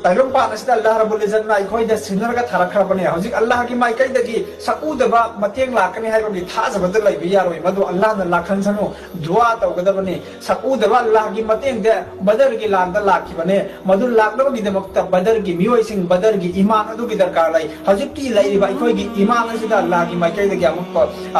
ताइलंपान अल्लाह रब्बुल इज्जत ना इखोइद सिनरगा थारखरबने हौजिक अल्लाह की माइकैदगी सकूदबा मतेंग लाकनी हाइबगी थाजबद लैबि यारोय मदु अल्लाह ना लाखनसनु दुआ तौगदबने सकूदबा अल्लाह की मतेंग दे बदर की लांदा लाखिबने मदु लाकदबगी दमक्ता बदर की मियोइसिंग बदर की ईमान अदुगी दरकार लै हौजिक की लैरिबा इखोइगी ईमान असिदा अल्लाह की माइकैदगी अमुक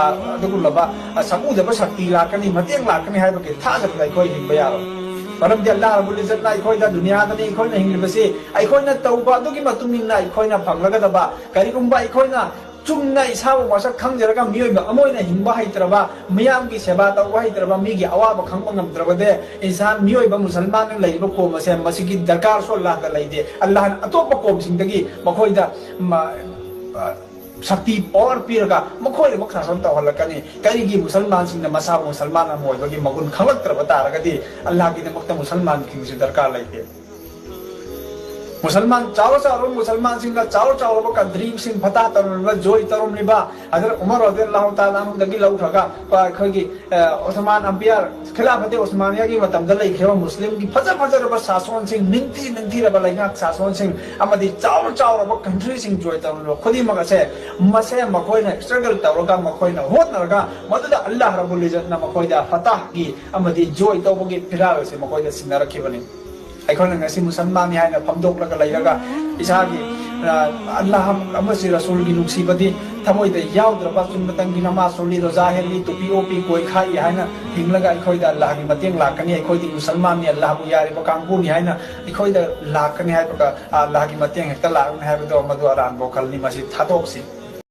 अदुगुलबा सकूदबा शक्ति लाकनी मतेंग लाकनी हाइबगी थाजबद इखोइ हिंबा यारोय मरमदि अल्लाह रब्बुल इज्जत ना इखोइदा दुनियादनि इखोइना हिंगिबसि इखोइना तौबा अदुगी मतुमिंना इखोइना फंगलगदबा करिगुंबा इखोइना चुमना इसाबु मसक खंगजरगा मियोइबा अमोइना हिंबा हैत्रबा मियामगी सेवा तौबा हैत्रबा मिगी अवाबा खंबा ngамद्रबदे इंसान मियोइबा मुसलमान लैबा कोमसे मसिगी दरकार सो अल्लाह दा लैदे अल्लाह अतोपा कोमसिंगदगी मखोइदा शक्ति पावर पीरगा मखोइ मख शासन तौहलकनी करिगी मुसलमान सिंह मसा मुसलमान मोइबगी मगुन खंगलक्त्रब तारगदी अल्लाह की दमक्ता मुसलमान किंगसि दरकार लैते मुसलमान चारो चारो मुसलमान सिंह चारो चारो कंट्री सिंह फता तरब जोय तरमलिबा हजर उमर रदियल्लाहु ताआला अन्हु दगी लौठगा खगी उस्मान अंबियर खिलाफते उस्मानिया की मतम द लैखेबा मुस्लिम की फजर फजर शासन सिंह निंथी रब लैना शासन सिंह अमदी चारो चारो कंट्री सिंह जोय तरब खुदी मगसे मसे मखोइना स्ट्रगल तौरगा मखोइना होतनरगा मदुदा अल्लाह रब्बुल इज्जत ना मखोइदा फताह की अमदी जोय तौबगी फिराल से मखोइदा सिनरखिबनी अखोना ngasi मुसलमान हाइना फमदोकलगा लैरगा इसागी अल्लाह अमसी रसूल की नुक्सीबदी थमोइदा याउद्रबा चुमतंगी नमाज सोली रोजा हेली टोपी ओपी कोई खाई हाइना हिंगलगा अखोइदा अल्लाह की मतेंग लाकनी अखोइदी मुसलमान नि अल्लाह बु यारिबा कांगपुनी हाइना अखोइदा लाकनी हाइबका अल्लाह की मतेंग हेक्ता लाकनी हाइबदो मदु अरान बोखलनी मसी थातोक्सी